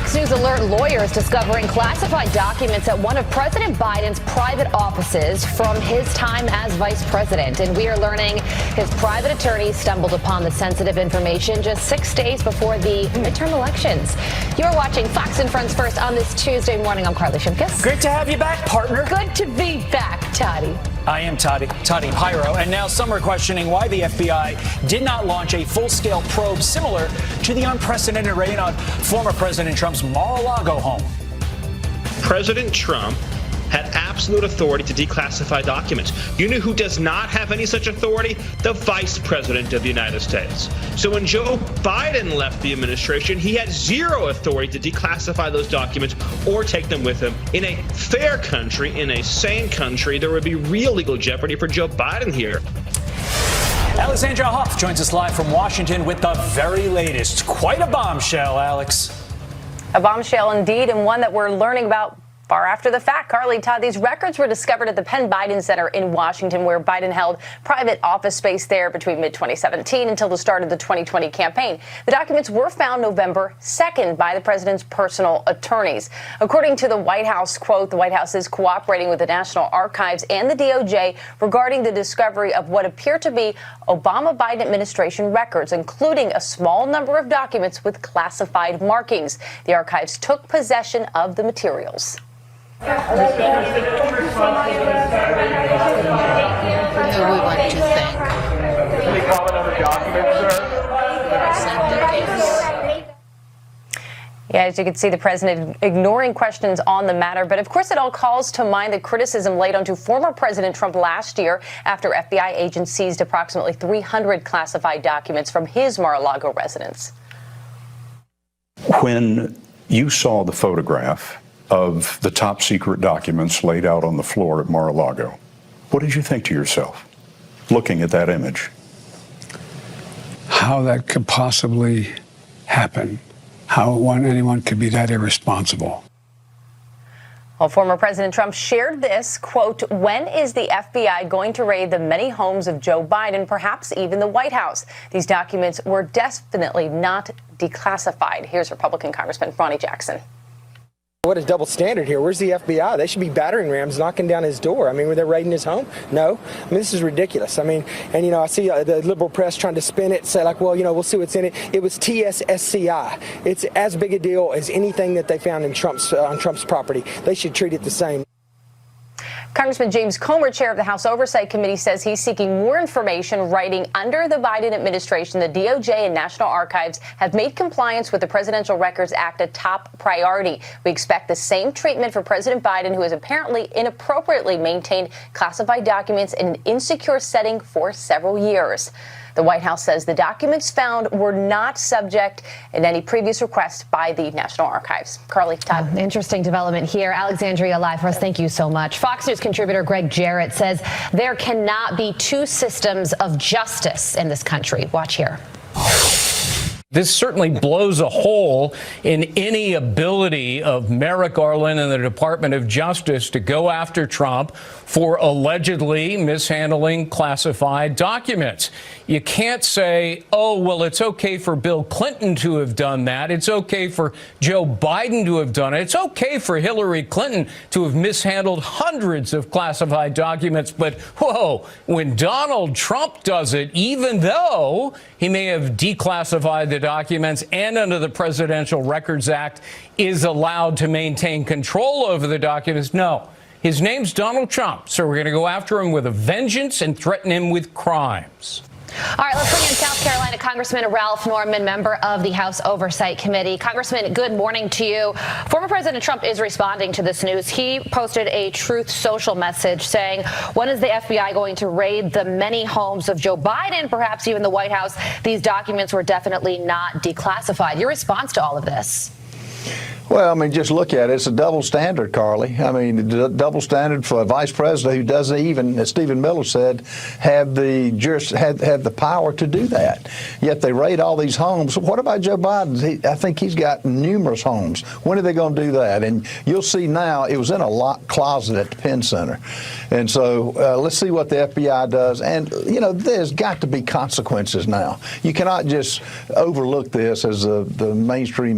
Fox News Alert lawyers discovering classified documents at one of President Biden's private offices from his time as vice president. And we are learning his private attorney stumbled upon the sensitive information just 6 days before the midterm elections. You're watching Fox and Friends First on this Tuesday morning. I'm Carly Shimkus. Great to have you back, partner. Good to be back, Toddy. I am Toddy Pyro, and now some are questioning why the FBI did not launch a full-scale probe similar to the unprecedented raid on former President Trump's Mar-a-Lago home. President Trump had absolute authority to declassify documents. You know who does not have any such authority? The Vice President of the United States. So when Joe Biden left the administration, he had zero authority to declassify those documents or take them with him. In a fair country, in a sane country, there would be real legal jeopardy for Joe Biden here. Alexandra Huff joins us live from Washington with the very latest. Quite a bombshell, Alex. A bombshell indeed, and one that we're learning about far after the fact. Carly, Todd, these records were discovered at the Penn Biden Center in Washington, where Biden held private office space there between mid-2017 until the start of the 2020 campaign. The documents were found November 2nd by the president's personal attorneys. According to the White House, quote, the White House is cooperating with the National Archives and the DOJ regarding the discovery of what appear to be Obama-Biden administration records, including a small number of documents with classified markings. The archives took possession of the materials. Who we want to thank. Any comment on the documents, sir? Yeah, as you can see, the president ignoring questions on the matter. But of course, it all calls to mind the criticism laid onto former President Trump last year after FBI agents seized approximately 300 classified documents from his Mar-a-Lago residence. When you saw the photograph of the top secret documents laid out on the floor at Mar-a-Lago, what did you think to yourself, looking at that image? How that could possibly happen, how anyone could be that irresponsible. Well, former President Trump shared this, quote, when is the FBI going to raid the many homes of Joe Biden, perhaps even the White House? These documents were definitely not declassified. Here's Republican Congressman Ronnie Jackson. What is double standard here? Where's the FBI? They should be battering rams knocking down his door. I mean, were they raiding his home? No. I mean, this is ridiculous. I mean, and, you know, I see the liberal press trying to spin it, say like, well, you know, we'll see what's in it. It was TSSCI. It's as big a deal as anything that they found in on Trump's property. They should treat it the same. Congressman James Comer, chair of the House Oversight Committee, says he's seeking more information, writing under the Biden administration, the DOJ and National Archives have made compliance with the Presidential Records Act a top priority. We expect the same treatment for President Biden, who has apparently inappropriately maintained classified documents in an insecure setting for several years. The White House says the documents found were not subject in any previous request by the National Archives. Carly, Todd. Interesting development here. Alexandria live for us. Thank you so much. Fox News contributor Greg Jarrett says there cannot be two systems of justice in this country. Watch here. This certainly blows a hole in any ability of Merrick Garland and the Department of Justice to go after Trump for allegedly mishandling classified documents. You can't say, oh, well, it's okay for Bill Clinton to have done that. It's okay for Joe Biden to have done it. It's okay for Hillary Clinton to have mishandled hundreds of classified documents. But, whoa, when Donald Trump does it, even though he may have declassified the documents and under the Presidential Records Act is allowed to maintain control over the documents, no. His name's Donald Trump, so we're going to go after him with a vengeance and threaten him with crimes. All right, let's bring in South Carolina Congressman Ralph Norman, member of the House Oversight Committee. Congressman, good morning to you. Former President Trump is responding to this news. He posted a Truth Social message saying, when is the FBI going to raid the many homes of Joe Biden, perhaps even the White House? These documents were definitely not declassified. Your response to all of this? Well, I mean, just look at it. It's a double standard, Carly. I mean, double standard for a vice president who doesn't even, as Stephen Miller said, have the power to do that. Yet they raid all these homes. What about Joe Biden? I think he's got numerous homes. When are they going to do that? And you'll see now it was in a locked closet at the Penn Center. And so let's see what the FBI does. And, you know, there's got to be consequences now. You cannot just overlook this as the mainstream